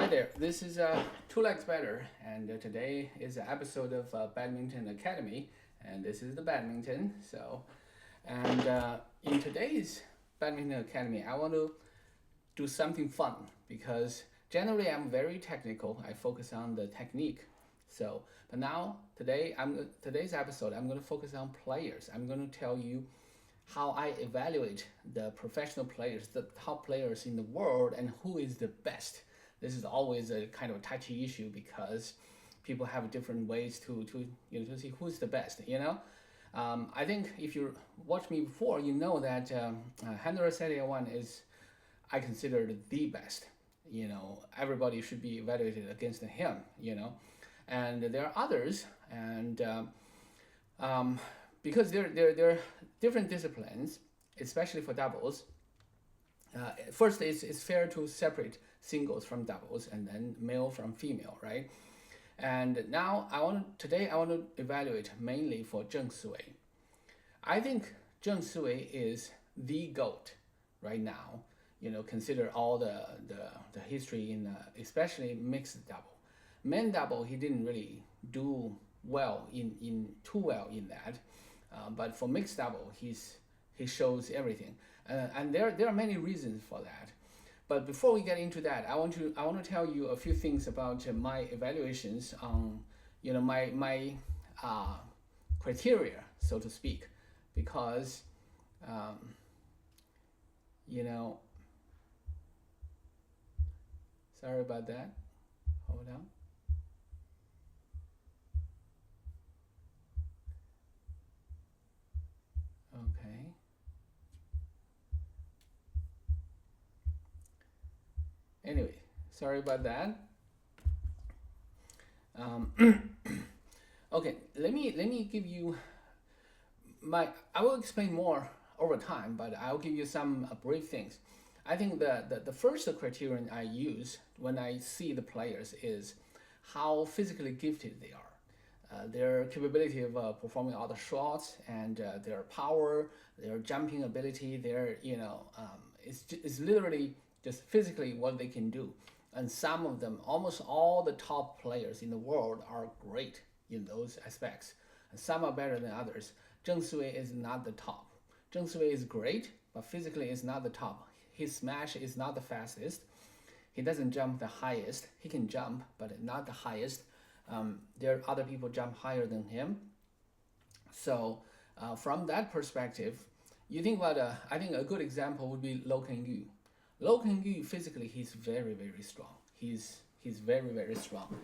Hi there, this is Two Legs Better, and today is an episode of Badminton Academy, and this is the badminton. In today's Badminton Academy, I want to do something fun because generally I'm very technical. I focus on the technique. But now today's episode, I'm going to focus on players. I'm going to tell you how I evaluate the professional players, the top players in the world, and who is the best. This is always a kind of touchy issue because people have different ways to see who's the best. I think if you watch me before, you know that Henry Setiawan is I consider the best. Everybody should be evaluated against him. And there are others, and because they're different disciplines, especially for doubles. First, it's fair to separate singles from doubles and then male from female, right? And now today I want to evaluate mainly for Zheng Siwei. I think Zheng Siwei is the GOAT right now. Consider all the history in especially mixed double. Men double, he didn't really do well too well in that, but for mixed double, he shows everything, and there are many reasons for that. But before we get into that, I want to tell you a few things about my evaluations on my criteria, so to speak, because sorry about that. Hold on. Okay. Anyway, sorry about that. Okay, let me give you I will explain more over time, but I'll give you some brief things. I think the first criterion I use when I see the players is how physically gifted they are. Their capability of performing all the shots and their power, their jumping ability, it's literally just physically what they can do. And some of them, almost all the top players in the world are great in those aspects. And some are better than others. Zheng Siwei is not the top. Zheng Siwei is great, but physically is not the top. His smash is not the fastest. He doesn't jump the highest. He can jump, but not the highest. There are other people jump higher than him. So from that perspective, you think about I think a good example would be Lo Kengyu. Lo Kengyu physically he's very, very strong. He's very, very strong.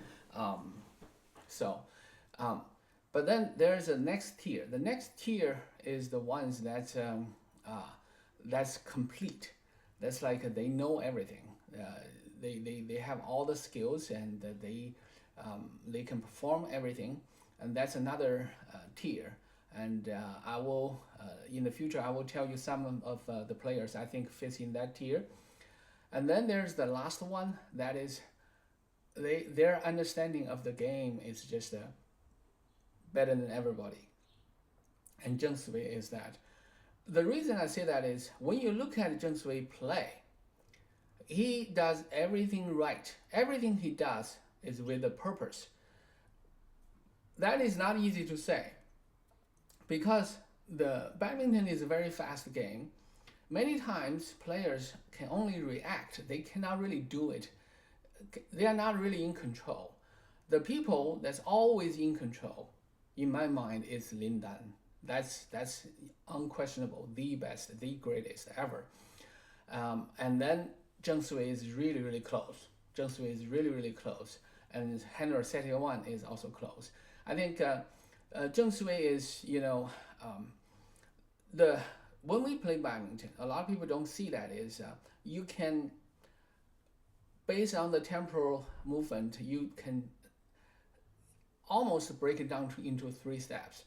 But then there's a next tier. The next tier is the ones that's complete. That's like they know everything. They have all the skills and they can perform everything, and that's another tier. And I will in the future I will tell you some of the players I think fits in that tier. And then there's the last one, that is their understanding of the game is just better than everybody. And Zheng Siwei is that. The reason I say that is when you look at Zheng Siwei play, he does everything right. Everything he does is with a purpose. That is not easy to say because the badminton is a very fast game. Many times players can only react. They cannot really do it. They are not really in control. The people that's always in control, in my mind, is Lin Dan. That's unquestionable, the best, the greatest ever. And then Zheng Siwei is really, really close. Zheng Siwei is really, really close. And Henry Setiawan is also close. I think Zheng Siwei is, when we play badminton, a lot of people don't see that is you can, based on the temporal movement, you can almost break it down into 3 steps.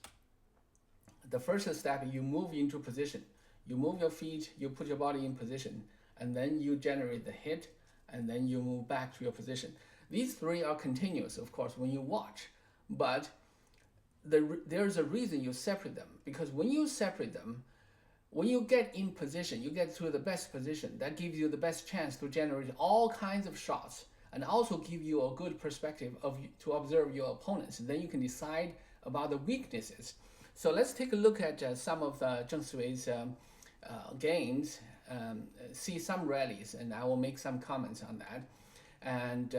The first step, you move into position. You move your feet, you put your body in position, and then you generate the hit, and then you move back to your position. These 3 are continuous, of course, when you watch, but there's a reason you separate them, because when you separate them, when you get in position, you get to the best position, that gives you the best chance to generate all kinds of shots and also give you a good perspective to observe your opponents. And then you can decide about the weaknesses. So let's take a look at some of Zheng Siwei's games, see some rallies, and I will make some comments on that. And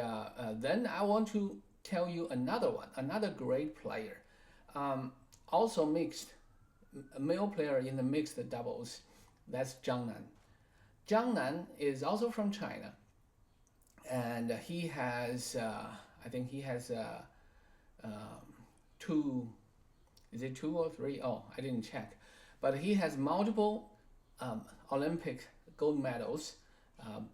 then I want to tell you another one, another great player, also mixed, a male player in the mixed doubles. That's Zhang Nan. Zhang Nan is also from China, and he has, I think he has two, is it 2 or 3? Oh, I didn't check. But he has multiple Olympic gold medals,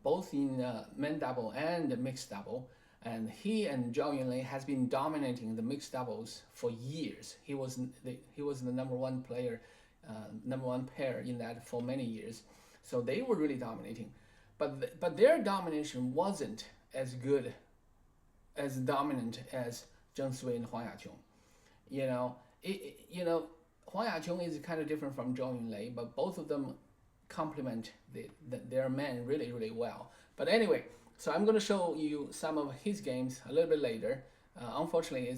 both in men double and mixed double. And he and Zhao Yunlei has been dominating the mixed doubles for years. He was the number one player, number one pair in that for many years. So they were really dominating, but their domination wasn't as good, as dominant as Zheng Siwei and Huang Yaqiong. Huang Yaqiong is kind of different from Zhao Yunlei, but both of them complement their men really, really well. But anyway, so I'm going to show you some of his games a little bit later. Unfortunately,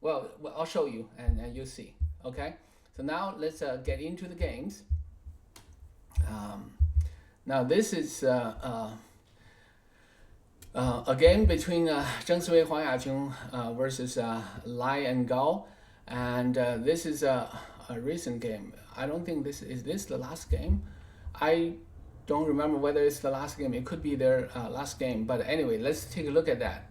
well, I'll show you and you'll see. Okay, so now let's get into the games. Now this is a game between Zheng Siwei, Huang Yaqiong versus Lai and Gao, and this is a recent game. I don't think this is the last game. I don't remember whether it's the last game. It could be their last game, but anyway, let's take a look at that.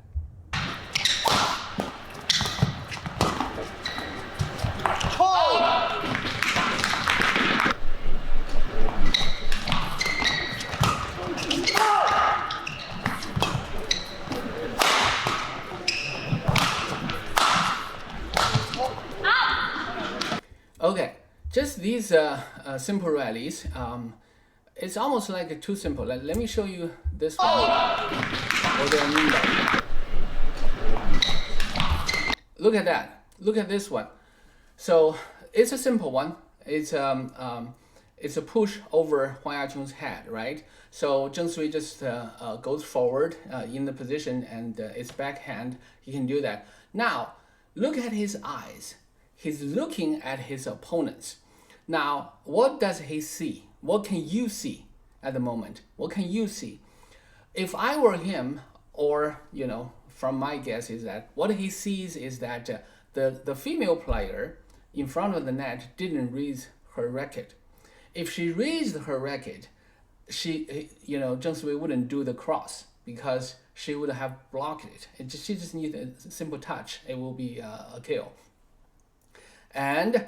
Okay, just these simple rallies. It's almost like too simple. Let me show you this one. Look at that. Look at this one. So it's a simple one. It's a push over Huang Yaqiong's head, right? So Zheng Siwei just goes forward in the position, and it's backhand. He can do that. Now look at his eyes. He's looking at his opponents. Now, what does he see? What can you see at the moment? What can you see? If I were him, or, from my guess is that what he sees is that the female player in front of the net didn't raise her racket. If she raised her racket, Zheng Siwei wouldn't do the cross because she would have blocked it. She just needs a simple touch. It will be a kill. And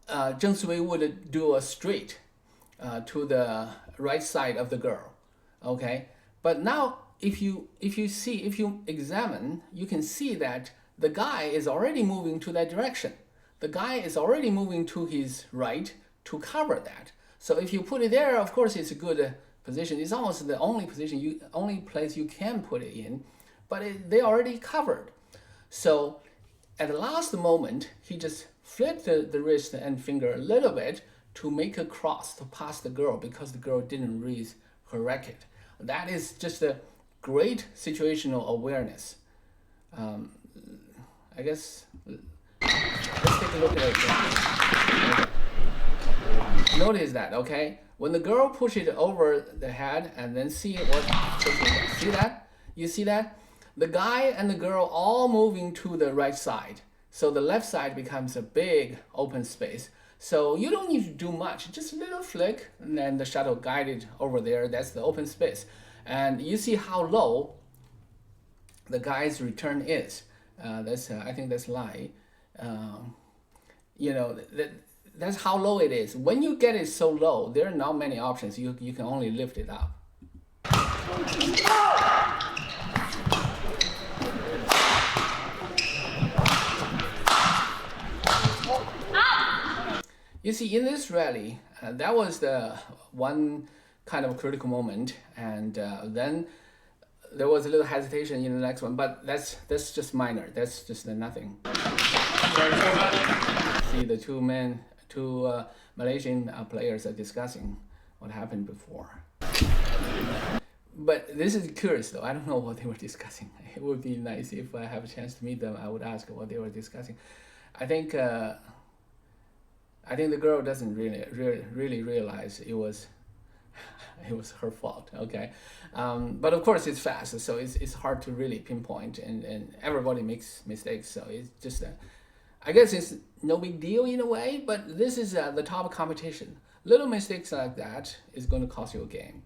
Zheng Siwei would do a straight to the right side of the girl, okay? But now, if you examine, you can see that the guy is already moving to that direction. The guy is already moving to his right to cover that. So if you put it there, of course, it's a good position. It's almost the only position, only place you can put it in, but they already covered. So at the last moment, he just flipped the wrist and finger a little bit to make a cross to pass the girl because the girl didn't raise her racket. That is just a great situational awareness. I guess let's take a look at it. Okay. Notice that, okay? When the girl pushes it over the head and then see that? You see that? The guy and the girl all moving to the right side. So the left side becomes a big open space. So you don't need to do much, just a little flick, and then the shuttle guided over there. That's the open space. And you see how low the guy's return is. I think that's Lai. That's how low it is. When you get it so low, there are not many options. You can only lift it up. You see, in this rally, that was the one kind of critical moment, and then there was a little hesitation in the next one, but that's just minor. That's just nothing. See, the two Malaysian players are discussing what happened before. But this is curious though. I don't know what they were discussing. It would be nice if I have a chance to meet them. I would ask what they were discussing. I think I think the girl doesn't really realize it was it was her fault. Okay, but of course it's fast, so it's hard to really pinpoint, and everybody makes mistakes. So it's just I guess it's no big deal in a way. But this is the top competition. Little mistakes like that is going to cost you a game.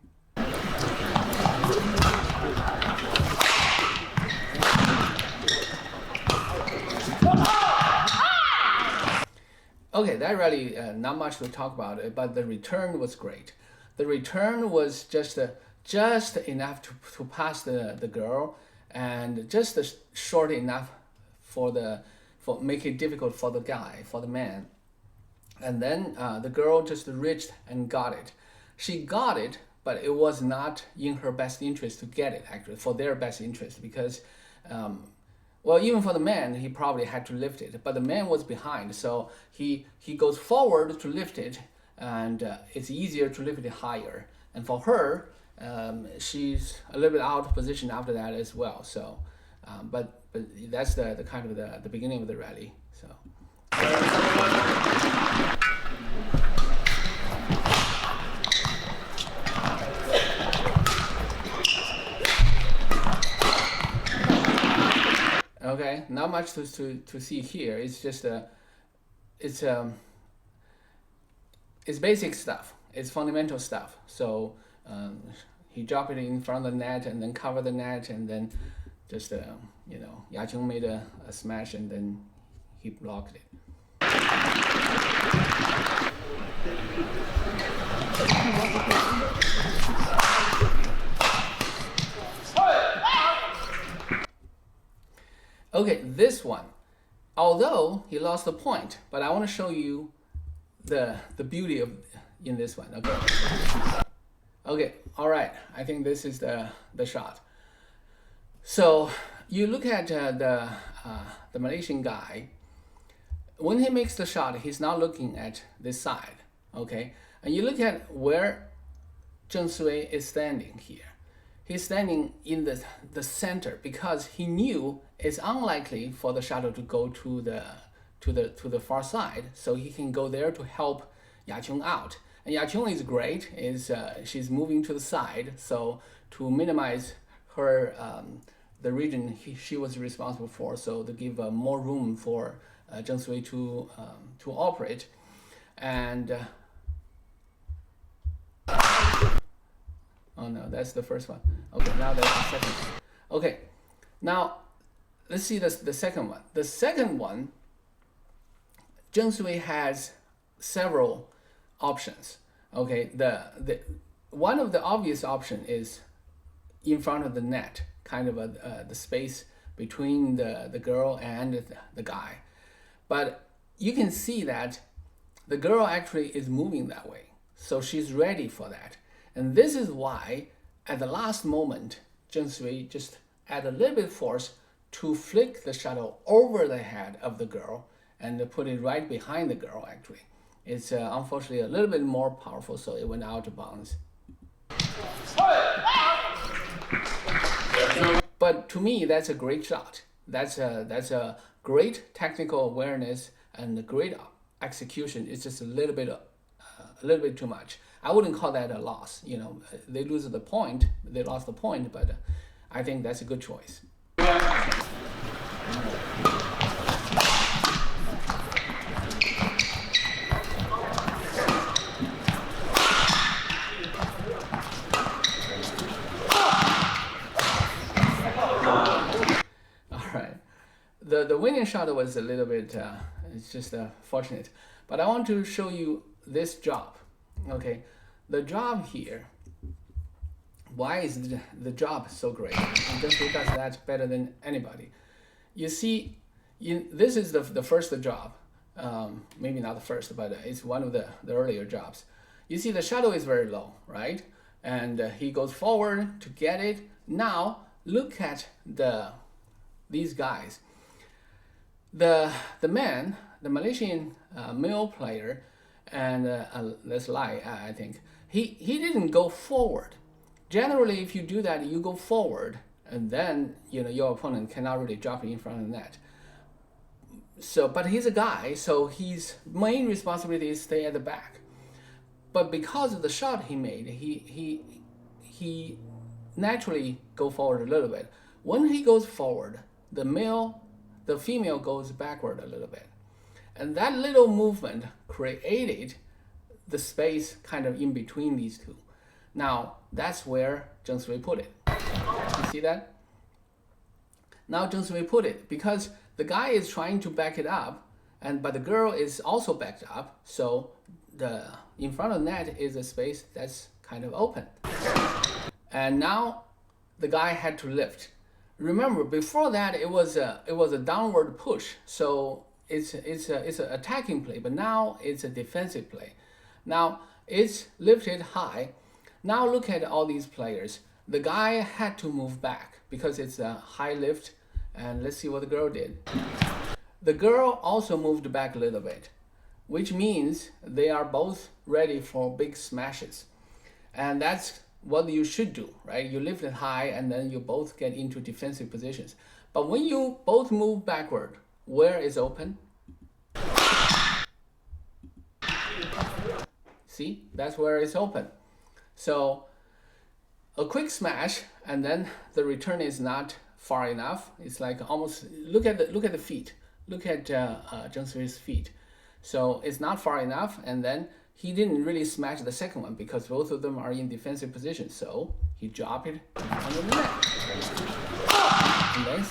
Okay, that really not much to talk about it, but the return was great. The return was just enough to pass the girl, and just short enough for make it difficult for the guy, for the man. And then the girl just reached and got it. She got it, but it was not in her best interest to get it, actually, for their best interest, because well, even for the man, he probably had to lift it, but the man was behind, so he goes forward to lift it, and it's easier to lift it higher. And for her, she's a little bit out of position after that as well. So, but that's the kind of the beginning of the rally. So. Okay, not much to see here. It's just it's basic stuff. It's fundamental stuff. So he dropped it in front of the net and then cover the net, and then just you know, Yacheng made a smash and then he blocked it. Okay, this one, although he lost the point, but I want to show you the beauty of in this one. Okay. Okay. All right. I think this is the shot. So you look at the Malaysian guy. When he makes the shot, he's not looking at this side. Okay. And you look at where Zheng Siwei is standing here. He's standing in the center because he knew it's unlikely for the shuttle to go to the far side, so he can go there to help Yacheng out. And Yacheng is great; she's moving to the side, so to minimize her the region she was responsible for, so to give more room for Zheng Siwei to operate, and. Oh no, that's the first one. Okay, now that's the second one. Okay, now let's see the second one. The second one, Zheng Siwei has several options. Okay, the one of the obvious option is in front of the net, kind of the space between the girl and the guy. But you can see that the girl actually is moving that way, so she's ready for that. And this is why, at the last moment, Zheng Siwei just add a little bit of force to flick the shuttle over the head of the girl and put it right behind the girl, actually. It's unfortunately a little bit more powerful, so it went out of bounds. But to me, that's a great shot. That's a great technical awareness and a great execution. It's just a little bit too much. I wouldn't call that a loss. You know, they lose the point. They lost the point, but I think that's a good choice. All right, the winning shot was a little bit. It's just fortunate, but I want to show you this job. Okay. The job here, why is the job so great? And just because that's better than anybody. You see, this is the first job, maybe not the first, but it's one of the earlier jobs. You see the shuttle is very low, right? And he goes forward to get it. Now, look at these guys. The man, the Malaysian male player, and let's lie, I think, he didn't go forward. generally, if you do that, you go forward, and then your opponent cannot really drop it in front of the net. So, but he's a guy, so his main responsibility is stay at the back. But because of the shot he made, he naturally go forward a little bit. When he goes forward, the female goes backward a little bit, and that little movement created the space kind of in between these two. Now that's where Zheng Siwei put it. You see that? Now Zheng Siwei put it because the guy is trying to back it up, but the girl is also backed up, so in front of the net is a space that's kind of open. And now the guy had to lift. Remember, before that it was a downward push, so it's an attacking play, but now it's a defensive play. Now it's lifted high. Now look at all these players. The guy had to move back because it's a high lift, and let's see what the girl did. The girl also moved back a little bit, which means they are both ready for big smashes. And that's what you should do, right? You lift it high and then you both get into defensive positions. But when you both move backward, where is open? See, that's where it's open. So a quick smash, and then the return is not far enough. It's like almost, look at the feet. Look at Zheng Siwei's feet. So it's not far enough, and then he didn't really smash the second one because both of them are in defensive position. So he dropped it on the net. And then,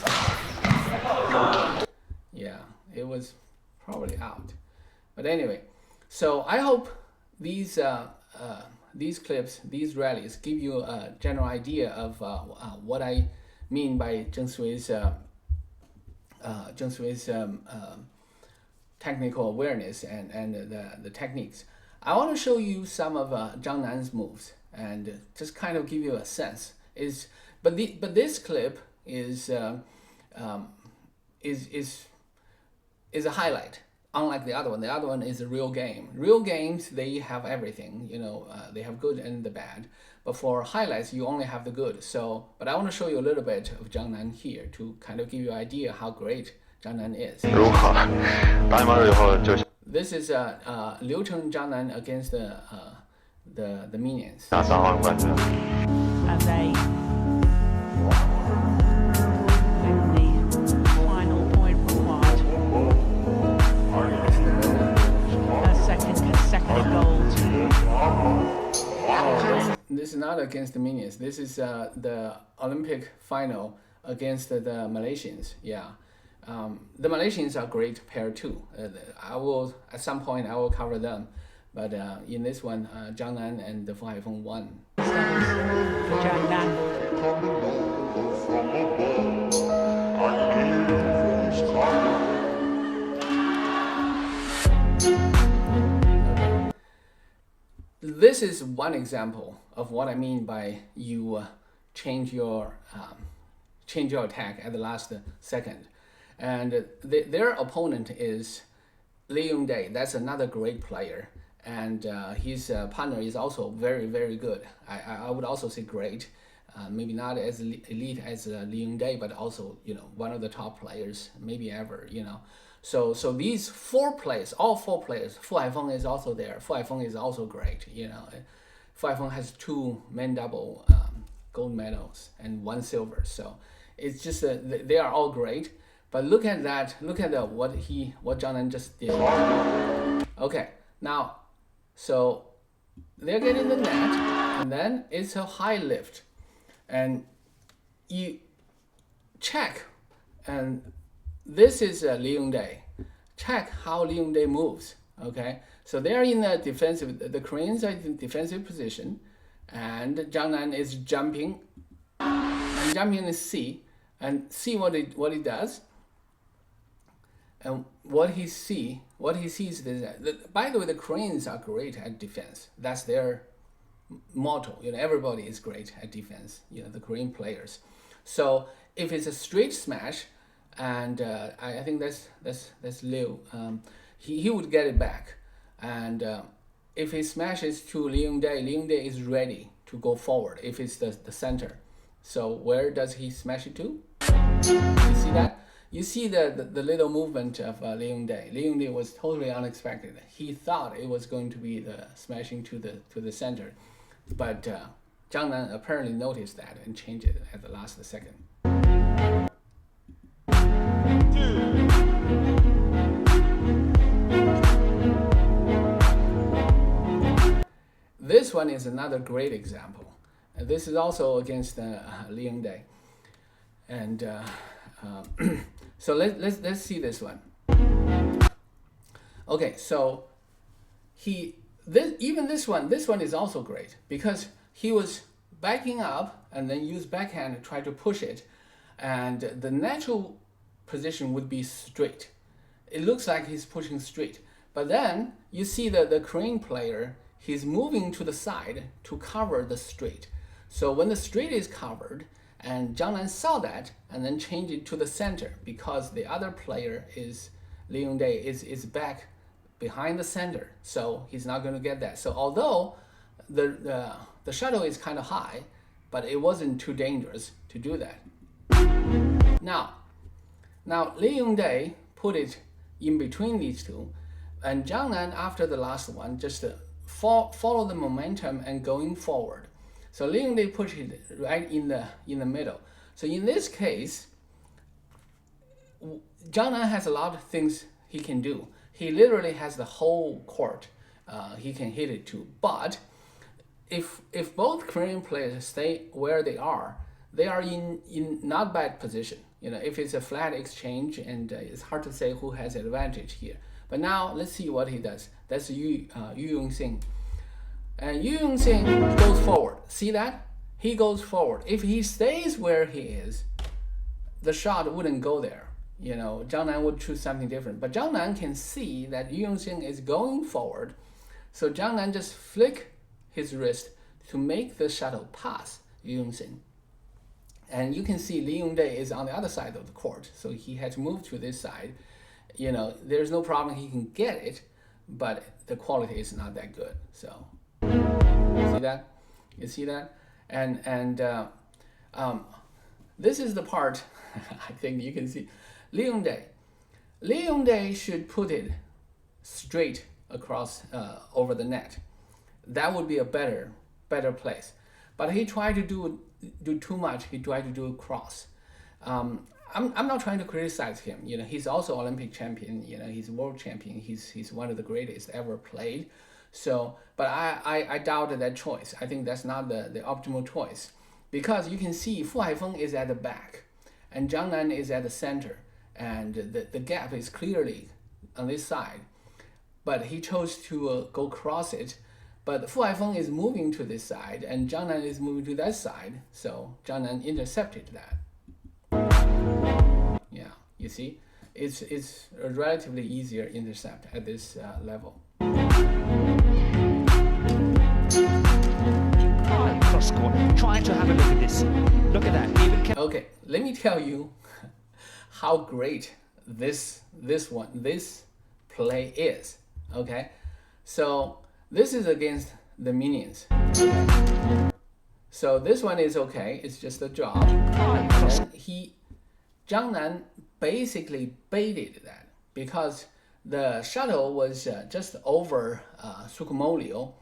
yeah, it was probably out. But anyway, so I hope these clips, these rallies, give you a general idea of what I mean by Zheng Siwei's technical awareness and the techniques. I want to show you some of Zhang Nan's moves and just kind of give you a sense. But this clip is a highlight. Unlike the other one. The other one is a real game. Real games, they have everything, they have good and the bad. But for highlights, you only have the good. So, but I want to show you a little bit of Zhang Nan here to kind of give you an idea how great Zhang Nan is. This is Liu Cheng Zhang Nan against the minions. And they win the final point required. A second consecutive gold. Oh, this is not against the minions. This is the Olympic final against the Malaysians. Yeah. The Malaysians are great pair too. At some point I will cover them, but in this one, Zhang Nan and Fu Haifeng won. Zhang Nan. This is one example of what I mean by you change your attack at the last second. And their opponent is Li Yongday. That's another great player, and his partner is also very, very good. I would also say great, maybe not as elite as Li Yongday, but also one of the top players maybe ever. So these all four players. Fu Haifeng is also there. Fu Haifeng is also great. Fu Haifeng has 2 men double gold medals and 1 silver. So it's just they are all great. But look at that. Look at what Zhang Nan just did. Okay, now, so they're getting the net, and then it's a high lift, and you check, and this is Li Yongday. Check how Li Yongday moves. Okay, so they're in the defensive. The Koreans are in defensive position, and Zhang Nan is jumping, and jumping is C, and see what he does. And what he sees is that, by the way, the Koreans are great at defense. That's their motto. Everybody is great at defense. The Korean players. So if it's a straight smash, and I think that's Liu, he would get it back. And if he smashes to Li Yongday is ready. to go forward if it's the center. So where does he smash it to? You see that? You see the little movement of Li Yongdai. Li Yongdai was totally unexpected. He thought it was going to be the smashing to the center, but Zhang Nan apparently noticed that and changed it at the last second. This one is another great example. This is also against Li Yongdai, and so let's see this one. Okay, so even this one is also great because he was backing up and then use backhand to try to push it, and the natural position would be straight. It looks like he's pushing straight, but then you see the Korean player, he's moving to the side to cover the straight. So when the straight is covered, and Zhang Nan saw that and then changed it to the center because the other player is Li Yongdai is back behind the center, so he's not going to get that. So although the shuttle is kind of high, but it wasn't too dangerous to do that. Now Li Yongdai put it in between these two, and Zhang Nan after the last one just follow the momentum and going forward. So Li Yongdai put it right in the middle. So in this case, Zhang Nan has a lot of things he can do. He literally has the whole court he can hit it to. But if both Korean players stay where they are in not bad position. You know, if it's a flat exchange, and it's hard to say who has advantage here. But now let's see what he does. That's Yu Yong-sing. And Yu Yong-sing goes forward. See that? He goes forward. If he stays where he is, the shot wouldn't go there. You know, Zhang Nan would choose something different. But Zhang Nan can see that Yu Yong-sing is going forward. So Zhang Nan just flick his wrist to make the shuttle pass Yu Yong-sing. And you can see Li Yongdai is on the other side of the court. So he had to move to this side. You know, there's no problem, he can get it, but the quality is not that good. So see that? You see that? And this is the part I think you can see. Li Yongdai should put it straight across over the net. That would be a better place. But he tried to do too much. He tried to do a cross. I'm not trying to criticize him. You know, he's also Olympic champion. You know, he's world champion. He's one of the greatest ever played. So, but I doubt that choice. I think that's not the optimal choice, because you can see Fu Haifeng is at the back, and Zhang Nan is at the center, and the gap is clearly on this side. But he chose to go cross it. But Fu Haifeng is moving to this side, and Zhang Nan is moving to that side. So Zhang Nan intercepted that. Yeah, you see, it's a relatively easier intercept at this level. Cross court, trying to have a look at this. Look at that. Okay, let me tell you how great this play is. Okay, so this is against the minions. Okay. So this one is okay. It's just a job. And Zhang Nan basically baited that because the shuttle was just over Sukumolio,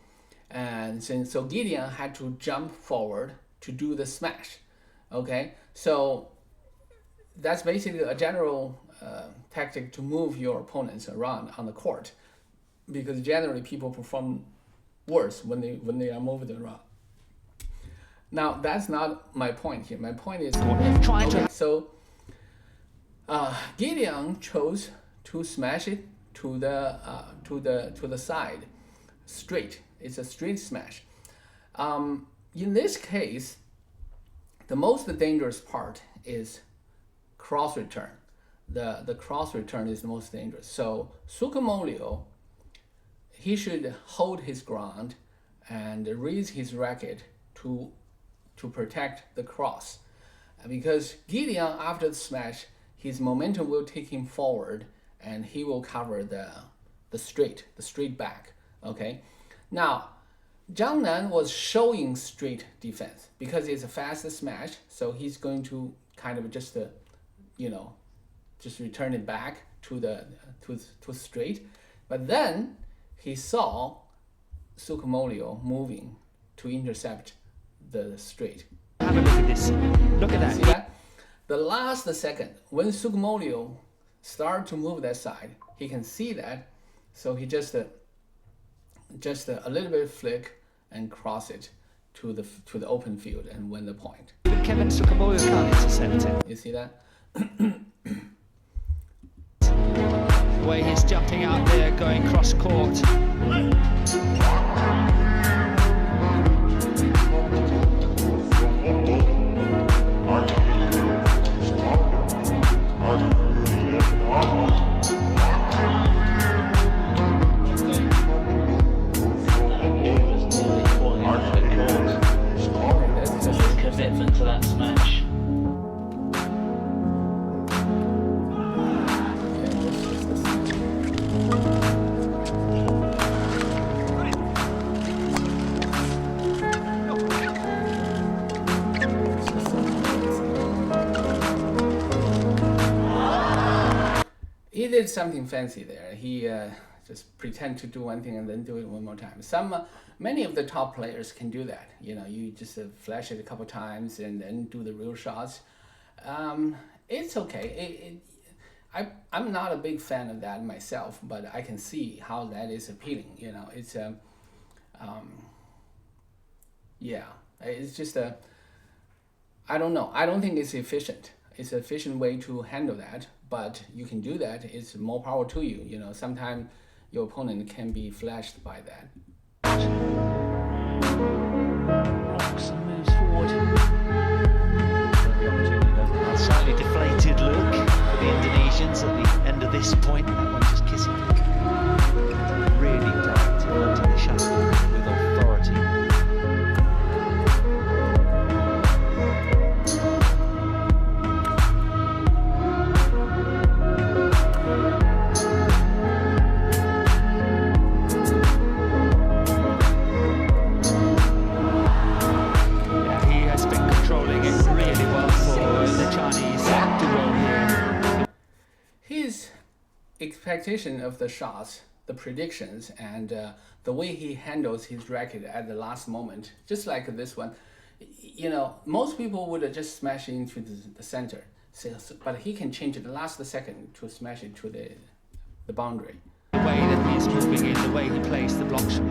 and so Gideon had to jump forward to do the smash. Okay, so that's basically a general tactic to move your opponents around on the court, because generally people perform worse when they are moved around. Now that's not my point here. My point is, okay, so Gideon chose to smash it to the side, straight. It's a straight smash. In this case, the most dangerous part is cross return. The cross return is the most dangerous. So Sukumolio, he should hold his ground and raise his racket to protect the cross, because Gideon, after the smash, his momentum will take him forward and he will cover the straight back. Okay, now Zhang Nan was showing straight defense because it's a fast smash, so he's going to kind of just just return it back to the to straight. But then he saw Sukamuljo moving to intercept the straight. Have a look at this. Look at that. See that? The last second, when Sukamuljo started to move that side, he can see that, so he just a little bit flick and cross it to the open field and win the point. But Kevin Sukamuljo can't intercept it. You see that? The way he's jumping out there, going cross court. Commitment to that smash. He did something fancy there. He just pretend to do one thing and then do it one more time. Many of the top players can do that. You just flash it a couple times and then do the real shots. It's okay. I'm not a big fan of that myself, but I can see how that is appealing. It's it's just I don't know. I don't think it's efficient. It's an efficient way to handle that, but you can do that. It's more power to you. Sometimes your opponent can be flashed by that. Rocks and moves forward. Slightly deflated look for the Indonesians at the end of this point. That one just kissing. Really directed onto the shuttle with authority. Expectation of the shots, the predictions, and the way he handles his racket at the last moment, just like this one. Most people would just smash it into the center, but he can change it the last second to smash it to the boundary. The way that he's moving in, the way he plays the block shot.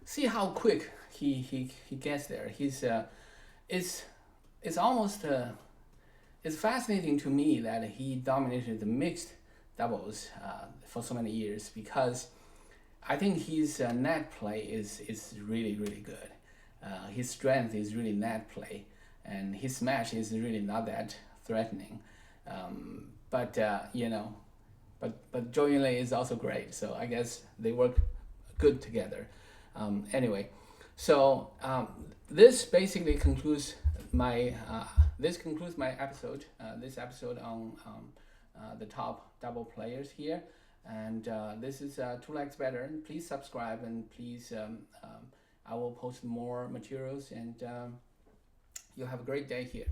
See how quick he gets there. It's almost it's fascinating to me that he dominated the mixed doubles for so many years, because I think his net play is really good. His strength is really net play, and his smash is really not that threatening. But Zhou Yunlei is also great, so I guess they work good together. Anyway, so this basically concludes my episode. This episode on the top double players here, and this is 2 Legs Better. Please subscribe, and please I will post more materials, and you'll have a great day here.